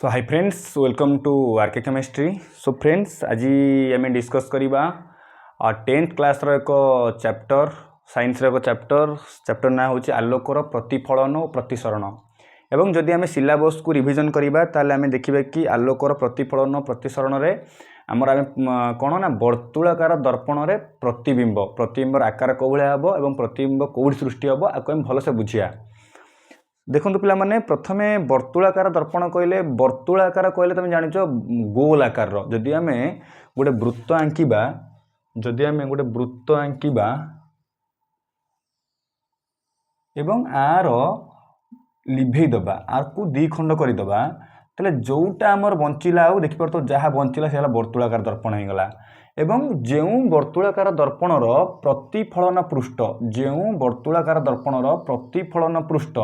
So hi friends, welcome to RK chemistry. So friends, आज आम discuss करवा 10th class एक चैप्टर साइंस एक चैप्टर ना हूँ आलोकर प्रतिफलन और प्रतिसरण। एवं जदि आम सिलेबस को रिविजन करवा ताले आम देखा कि आलोकर प्रतिफलन और प्रतिसरण रे आमर आम कौन ना वर्तुलाकार दर्पण रे प्रतिबिंबर आकार कौभलिया हम और प्रतिबिंब कौड़ी सृष्टि हम आपको आम भलसे बुझिया। देखो पे प्रथमे वर्तुलाकार दर्पण कहले वर्तुलाकार कहले तुम जान गोल आकार जदि आम गोटे वृत्त आंकिबा एवं आर लिभेदबा आर को दी खंड करदेबा तेल जोटा आमर बंचिला आउ देखिपार तो जहाँ बंचिला से वर्तुलाकार दर्पण हो गला। एवं जो वर्तुलाकार दर्पणर प्रतिफलन पृष्ठ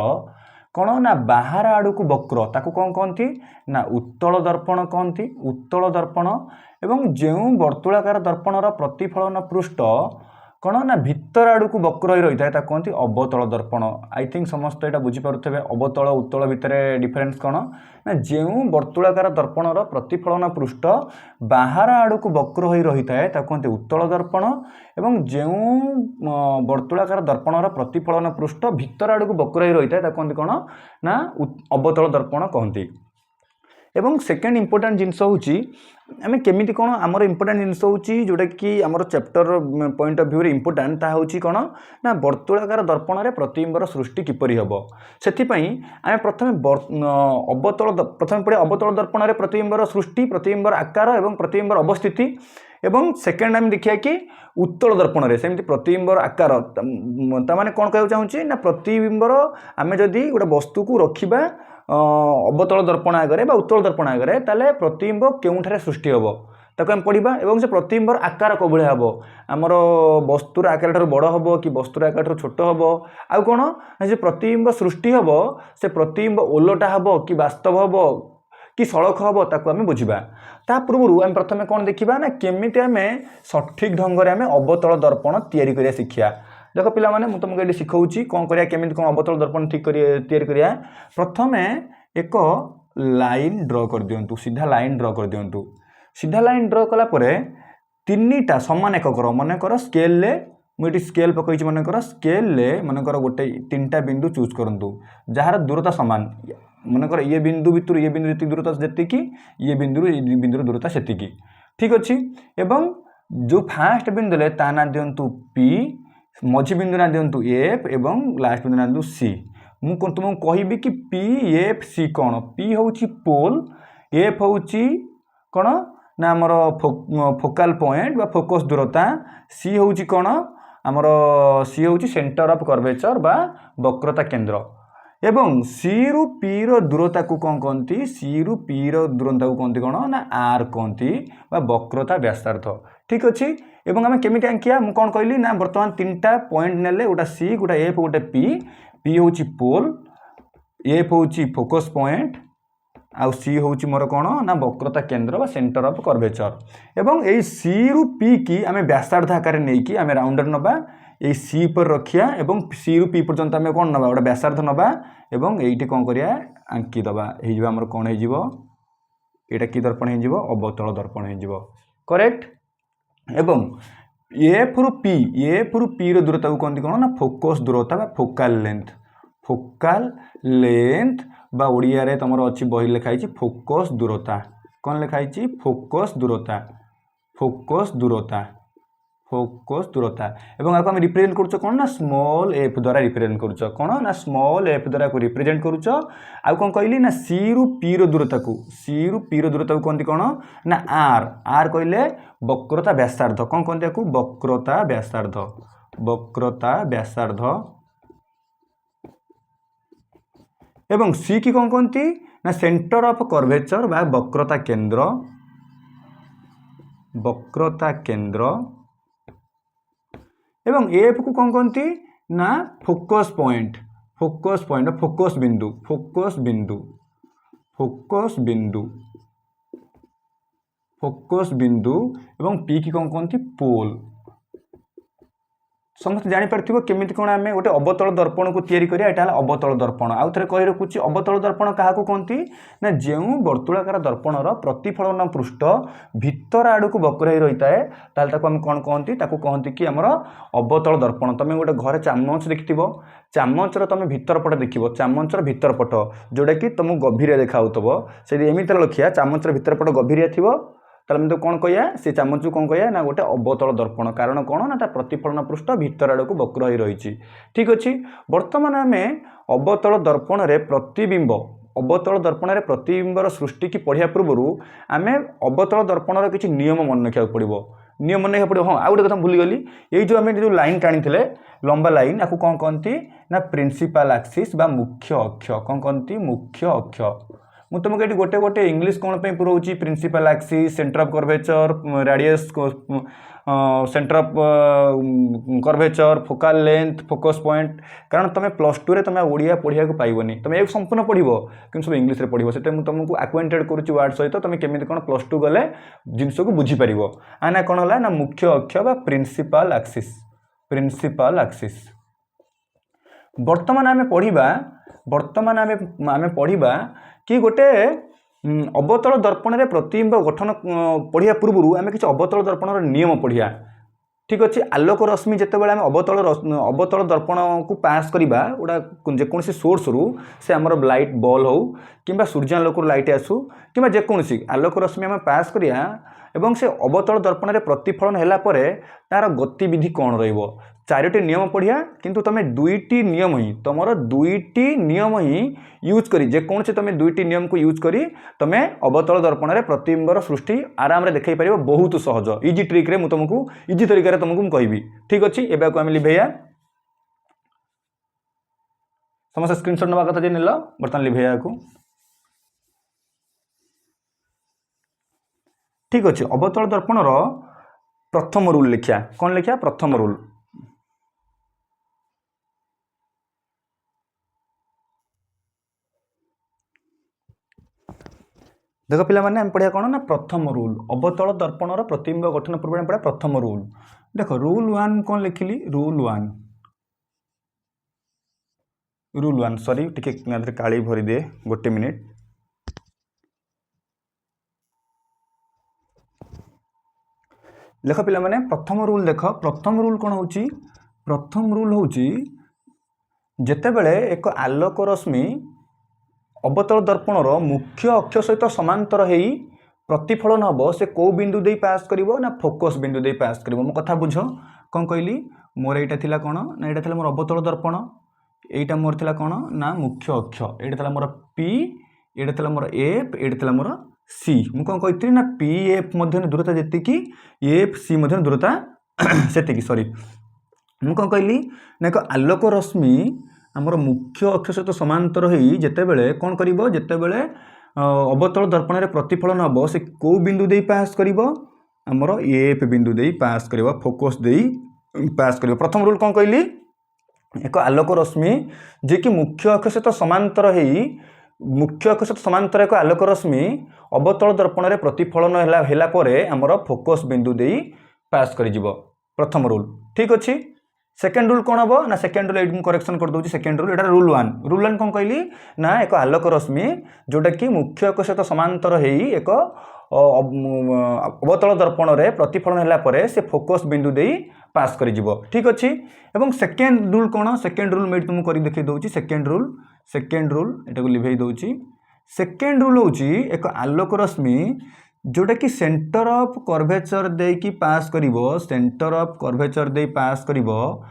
कौन ना बाहर आड़ को वक्र ताकू कौन कहती ना उत्तल दर्पण कहती उत्तल दर्पण। एवं जो वर्तुलाकार दर्पणर प्रतिफलन पृष्ठ कौन ना भितर आड़ को वक्र ही रही है कहती अवतल दर्पण। आई थिंक समस्त यहाँ बुझीपे अवतल उत्तल भितर डिफरेन्स कौन ना जो वर्तुलाकार दर्पणर प्रतिफलन पृष्ठ बाहर आड़ को वक्र हो रही है कहते उत्तल दर्पण। एवं जो वर्तुलाकार दर्पणर प्रतिफलन पृष्ठ भितर आड़ को वक्र हो रही है कहते कौन ना अवतल दर्पण कहती। एवं सेकेंड इंपोर्टेंट जिनस हूँ आम केमी कौन आमर इंपोर्टेंट जिनस हूँ जोटा कि आमर चैप्टर पॉइंट ऑफ व्यू रे इंपोर्टेंट ता हूँ कौन ना वर्तुलाकार दर्पण रे प्रतिबिंबर सृष्टि किपरि हम से आम प्रथम पढ़े अवतल दर्पण रे प्रतिबिंबर सृष्टि प्रतिबिंबर आकार एवं प्रतिबिंबर अवस्थिति। एवं सेकेंड आम देखिए कि उत्तल दर्पण रे सेमती प्रतिबिंबर आकार ताने कौन कहना चाहूँगी ना प्रतिबिंबर आम जदि गोटे वस्तु को रखा अवतल दर्पण आगे उत्तल दर्पण आगे ताले प्रतिबिंब केउठारे सृष्टि हम ताको आम पढ़ा। एवं से प्रतिबिंबर आकार कौभलिया हम आमर वस्तुर आकार ठाରୁ बड़ हम कि वस्तुर आकार ठाରୁ छोट हम आउ कौन से प्रतिबिंब सृष्टि हम से प्रतिबिंब ओलटा हम कि वास्तव हम कि सड़क हम ताको आम बुझा। ता पूर्व आम प्रथम कौन देखा ना केमिति आम सठिक ढंग से आम अवतल दर्पण तैयारी करिया शिखिया। देख पिला माने मु तुमको ये शिखाऊँ कौन करिया केमिति कौन अवतल दर्पण ठीक तैयारी करिया। प्रथमे एक लाइन ड्र कर दियंतु सीधा लाइन ड्र कर दियंतु। सीधा लाइन ड्र कला परे तीनटा समान एककर मनकर स्केल मुझे स्केल पकई मनकर स्केल मनकर गोटे तीनटा बिंदु चूज करंतु जार दूरता समान मनकर ये बिंदु भितर ये बिंदु जी दूरता जी ये बिंदु दूरता से ठीक अच्छी। एवं जो फास्ट बिंदु ले ता ना दियंतु पी मझी बिंदु ना दियंतु एफ एवं लास्ट बिंदु ना दियंतु सी। मु तुमको कहबी कि पी एफ सी कौन पी हूँ पोल एफ हूँ कौन ना आमर फोकाल पॉइंट बा फोकस दूरता सी हूँ कौन आमर सी हूँ सेंटर ऑफ कर्वेचर बा वक्रता केंद्र। एवं सी रु पी रो दूरता को कौन कहती सी रु पी रो दूरता को कहती कौन ना आर कहती बा वक्रता व्यासार्ध ठीक अच्छी। एवं आम केमी आंकिया मुझे कौन कहली ना बर्तमान तीनटा पॉइंट नेले गोटा सी गोटा एफ गोटे पी हूँ पोल एफ हूँ फोकस पॉइंट आउ सी हूँ मोर कौन ना वक्रता केंद्र बा सेंटर ऑफ कर्वेचर। एवं यही सी रु पी की आम व्यासार्ध आकार नहीं आम राउंडर नबा यही सी पर रखिया एवं सी रु पी पर्यंत आम कौन नबा गोटे व्यासार्ध नबा एवं ये कौन करिया आंकीदबा होमर कौन हो यहाँ कि दर्पण हो अवतल दर्पण हो करेक्ट। एवं एफ रु पी रो दूरता को कहते कौन ना फोकस दूरता बा फोकाल लेंथ बा ओडिया रे तुम अच्छी बही लिखाई फोकस दूरता कौन लिखाई फोकस दूरता एवं आपको आम रिप्रेजेंट करुच कौन ना स्मॉल एफ द्वारा रिप्रेजेंट करुच कौन ना स्मॉल एफ द्वारा को रिप्रेजेंट करुच। आउ कौन कहली ना सी रु पी रो दूरता को कहती कौन ना आर कहले वक्रता व्यासार्ध कौन कहते आपको वक्रता व्यासार्ध। एवं सी की कौन कहती ना सेंटर ऑफ कर्वेचर बा वक्रता केंद्र। एवं एफ को कौन कहती ना फोकस बिंदु एवं पी की कौन कहती समस्त जापर केमी कौन आम गोटे अवतल दर्पण को तैयारी करिया एटा अवतल दर्पण आउ थे कही रखुच्छी अवतल दर्पण क्या कहती ना जो वर्तुलाकार दर्पणर प्रतिफलन पृष्ठ भितर आड़ को बकर रही है ताल आम कौन कहती कहती कि आमर अवतल दर्पण तुम गोटे घरे चामच देखि चामचर तुम भितर पट देख चामचर भितर पट जोटा कि तुमको गभीर देखा से एमती लखिया चामचर भितर पट गभीरिया थी ताले तो कौन कहिया से चामच कौन कहिया ना गोटे अवतल दर्पण कारण कौन ना प्रतिफलन पृष्ठ भितर आड़ को बक्र हो रही ठीक अच्छे बर्तमान आम अवतल दर्पण रे प्रतिबिंब अवतल दर्पण रे प्रतिबिंबर सृष्टि की पढ़िया पूर्व आम अवतल दर्पणर किसी नियम मन रखा पड़ो नियम मन रखा पड़ो हाँ आ गए कथा भूलीगली ये जो आम जो लाइन टाणी लंबा लाइन आपको कौन कहती ना प्रिंसिपाल एक्सिस बा मुख्य अक्ष कौन कहती मुख्य अक्ष ମୁଁ तुमको ये गोटे गोटे इंग्लीश कौन पे पुराऊँगी principal axis centre of curvature radius centre of curvature focal length focus point कारण तुम +2 तुम ओडिया पढ़िया को पाइबनी तुम एक संपूर्ण पढ़ो कि सब इंग्लीश रे पढ़ो से तुमको आक्वेंटेड करुच्ची वर्ड सहित तुम केमी कौन +2 गले जिनस को बुझीपार आना कौन है ना मुख्य अक्ष बा प्रिंसिपल एक्सिस बर्तमान आम पढ़ा कि गोटे अवतल दर्पण रे प्रतिबिंब गठन पढ़िया पूर्व आम किसी अवतल दर्पणर नियम पढ़िया ठीक अच्छे आलोक रश्मि जितेबाला आम अवतल दर्पण को पास करवा गोटा जेकोसी सोर्स रु से आमर लाइट बल्ब हो कि सूर्यालोक लाइट आसू कि जेकोसी आलोक रश्मि आम पास करिया एवं से अवतल दर्पण रे प्रतिफलन हैला परे तार गतिविधि कौन रहिबो चारोटी नियम पढ़िया किंतु तुम दुईटी नियम ही तुम दुईटी नियम ही यूज करी जेकोसी तुम दुईटी नियम को यूज करी तुम अवतल दर्पण रे प्रतिबिंबर सृष्टि आराम रे देखै पारिबो बहुत सहज इजी ट्रिक रे तुमको इजी तरीका रे तुमको कहबी ठीक अच्छे एबा को आम लिभैया समस्त स्क्रीनशॉट नवा कथा जे नेल बर्तमान लिभैया को ठीक अच्छे अवतल दर्पणर प्रथम रूल लिखिया कौन लिखिया प्रथम रूल देख पिला माने हम पढ़िया कौन ना प्रथम रूल अवतल दर्पणर प्रतिबिंब गठन पूर्व पढ़ा प्रथम रूल देख रूल 1 कौन लिखिली रूल 1 सॉरी टिके काली भरी दे गोटे मिनिट देख पिला माने प्रथम रूल देख प्रथम रूल कौन होची प्रथम रूल होची जेतेबेले एक आलोक रश्मि अवतल दर्पणर मुख्य अक्ष सहित समांतर हो प्रतिफलन हम से कौ बिंदु दे पास करिवो ना फोकस बिंदु दे पास करिवो मो कथा बुझ कौन कहली मोर एटा थिला कौन ना एटा थिला मोर अवतल दर्पण एटा मोर थिला कौन ना मुख्य अक्ष एटा थिला मोर पी एटा थिला मोर एफ एटा थिला मोर सी मु कौन कहती ना पी एफ मध्य दूरता जेतिकी एफ सी मध्य दूरता सेतिकी सॉरी मु कौन कहली ना एक आलोक रश्मि आमर मुख्य अक्ष सहित समांतर हो जितेबले कौन करिवो जितेबले अवतल दर्पण रे प्रतिफलन हम से कौ बिंदु दे पास करिवो आमर एफ बिंदु दे पास करिवो फोकस दे पास करिवो प्रथम रूल कौन कहली एक आलोक रश्मि जे कि मुख्य अक्ष सहित समांतर हो मुख्य अक्ष सहित समांतर एक आलोक रश्मि अवतल दर्पण रे प्रतिफलन हैला परे आमर फोकस बिंदु दे पास करिजिवो प्रथम रूल ठीक अच्छे सेकेंड रूल कौन हम ना सेकेंड रूल ये करेक्शन कर दूसरी सेकेंड रूल एटा रूल 1 कौन कहली ना एक आलोक रश्मि जोटा कि मुख्य अक्ष सहित समांतर हो एक अवतल दर्पण रे प्रतिफलन हैला परे से फोकस बिंदु दे पास करिजिवो ठीक अच्छे एवं सेकेंड रूल कौन सेकेंड रूल मैं तुमको कर देखै दउची सेकेंड रूल एटा को लिभै दउची सेकेंड रूल होची एक आलोक रश्मि जोटा कि सेंटर ऑफ कर्वेचर दे की पास करिवो सेंटर ऑफ कर्वेचर दे पास करिवो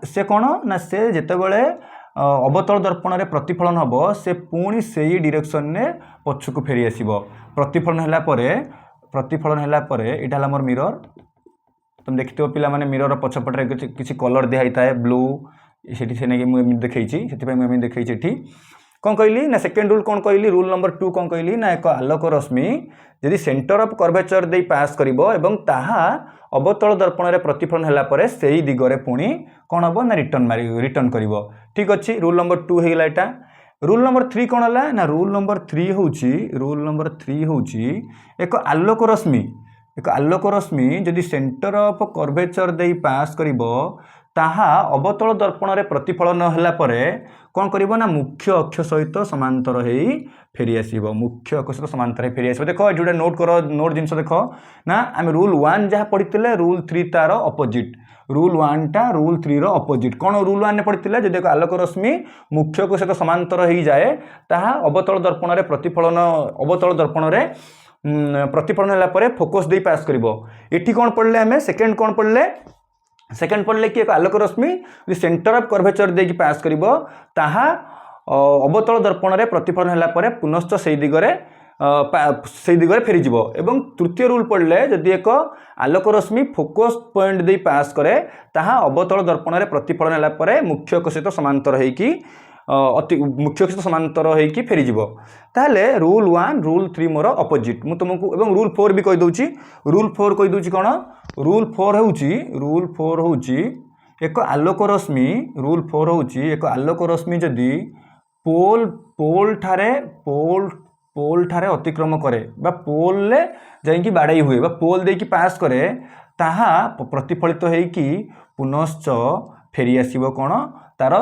से कौन ना से जेतेबेले अवतल दर्पण रे प्रतिफलन हम से पुणी से डायरेक्शन ने पछकु फेरी आसीबो प्रतिफलन हैला परे एटा हला मोर मिरर तुम देखिथिबो पिला माने मिरर पछपटे किछि कलर दिहाई थाए ब्लू सेठी से नेकी मु देखैछि सेति पय मु देखैछि एठी कौन कहली ना सेकेंड रूल कौन कहली रूल नंबर 2 कौन कहली ना एक आलोक रश्मि यदि सेंटर ऑफ कर्वेचर दे पास करिवो एवं ताहा अवतल दर्पण रे प्रतिफलन हैला परे सेही दिगरे पुणी कौन हबो ना रिटर्न करिवो ठीक अच्छे रूल नंबर 2 हेगला एटा रूल नंबर 3 कौन हला ना रूल नंबर 3 होउची एक आलोक रश्मि यदि सेंटर ऑफ कर्वेचर दे पास करिवो ताहा अवतल दर्पण रे प्रतिफलन होला परे कौन करिवो ना मुख्य अक्ष सहित समांतर हेई फेरी आसीबो मुख्य अक्ष सहित समांतर हेई फेरी आसीबो देखो जोडे नोट करो नोट जिंस देखो ना आम रूल 1 जहाँ पढ़ीते रूल 3 तार अपोजिट रूल 1 टा रूल 3 रो अपोजिट कौन रूल 1 ने पढ़ीते जदि एक आलोक रश्मि मुख्य अक्ष सहित समांतर हेई जाए ताहा अवतल दर्पण रे प्रतिफलन अवतल दर्पण रे प्रतिफलन होला परे फोकस दे पास करिवो एठी कौन पढ़ले हमें सेकंड कौन पढ़ले सेकेंड पढ़ले कि एक आलोक रश्मि सेंटर ऑफ कर्वेचर देकी पास करिवो ताहा अवतल दर्पण रे प्रतिफलन होला परे पुनश्च सेई दिगरे फेरी जीवो एवं तृतीय रूल पढ़ले जदि एक आलोक रश्मि फोकस पॉइंट दे पास करे ताहा अवतल दर्पण रे प्रतिफलन होला परे मुख्य अक्ष सहित समांतर हेकी अति मुख्य अक्ष समांतर हेकी फेरी जीवो ताहले रूल 1 रूल 3 मोर अपोजिट मु तुमको एवं रूल 4 भी कहि दउची रूल 4 कहि दउची कोन रूल 4 होउची एक आलोक रश्मि रूल 4 होउची एक आलोक रश्मि जदि पोल ठारे अतिक्रम करे बा पोल ले जाइकी बाड़ाई हुए बा पोल देकी पास करे ताहा प्रतिफलित हेकी पुनश्च फेरी आसीबो कोन तार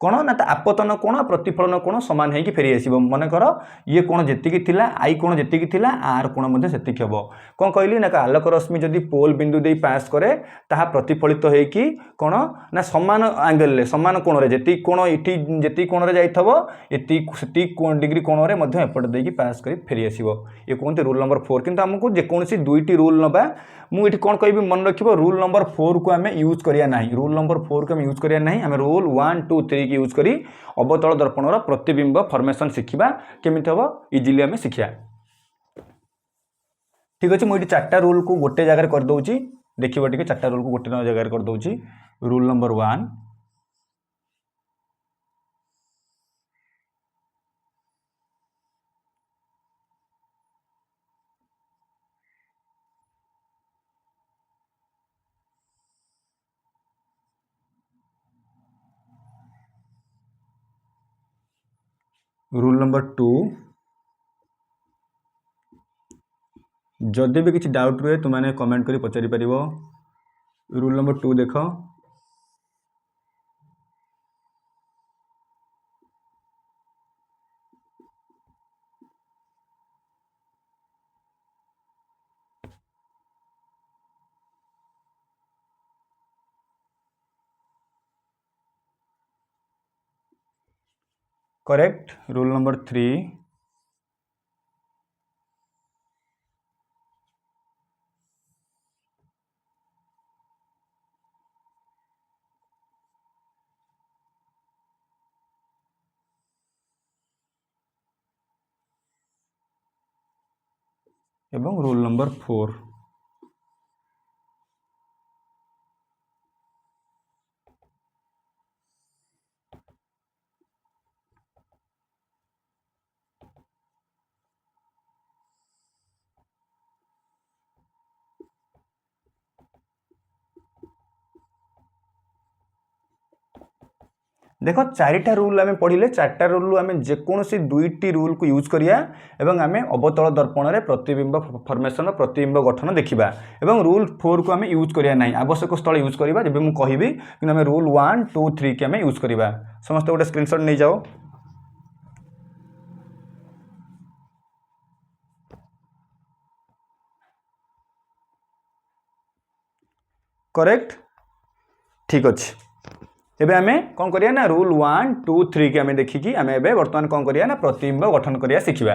कोण ना आपतन कोण प्रतिफलन कोण समान है कि फेरी आसीबो मन कर ये कोण जेतिकी थिला आई कोण जेतिकी थिला आर कोण मध्ये सेतिक हेबो कोन कहली ना आलोक रश्मि जदि पोल बिंदु दे पास करे ताहा प्रतिफलित है कि कोण ना समान एंगल ले समान कोण रे जेति कोण इठी जेति कोण रे जाइथबो एति सेति कोण डिग्री कोण रे मध्ये एपट देकी पास करी फेरी आसीबो ये कोनते रूल नंबर 4 किंतु हमकु जे कोनसी दुईटी रूल नबा मु इठी कोन कहबी मन रखिबो रूल नंबर 4 को हमें यूज करिया नाही रूल नंबर 4 को हम यूज करिया नाही हमें रूल 1 2 3 की यूज करी अवतल दर्पण रो प्रतिबिंब फॉर्मेशन शिखिबा केमिति हबो इजीली हमें शिखिया ठीक अछि मु इठी चारटा रूल को गोटे जगह कर दउची देखिबो टिके चारटा रूल को गोटे जगह कर दउची रूल नंबर 1 रूल नंबर 2 जदि भी किसी डाउट रुए तुमने कमेंट करी पचारि परिबो रूल नंबर 2 देखो करेक्ट रूल नंबर 3 एवं रूल नंबर 4 देखो चारिटा रूल आम पढ़ले चारटा रूल आम जेकोसी दुईटी रूल को यूज करिया एवं आम अवतल दर्पण रे प्रतिबिंब फॉर्मेशन प्रतिबिंब गठन देखिबा एवं रूल 4 को आम यूज करिया नहीं आवश्यक स्थल यूज करिबा जब मु कहिबी कि आम रूल 1 2 3 के आम यूज करिबा समस्त गोटे स्क्रीनशॉट नहीं जाओ करेक्ट ठीक अच्छे एबे आमे कौन करिया ना रूल 1 2 3 के आमे देखिकी आमे एबे वर्तमान कौन करिया ना प्रतिबिंब गठन करिया सिखिबा।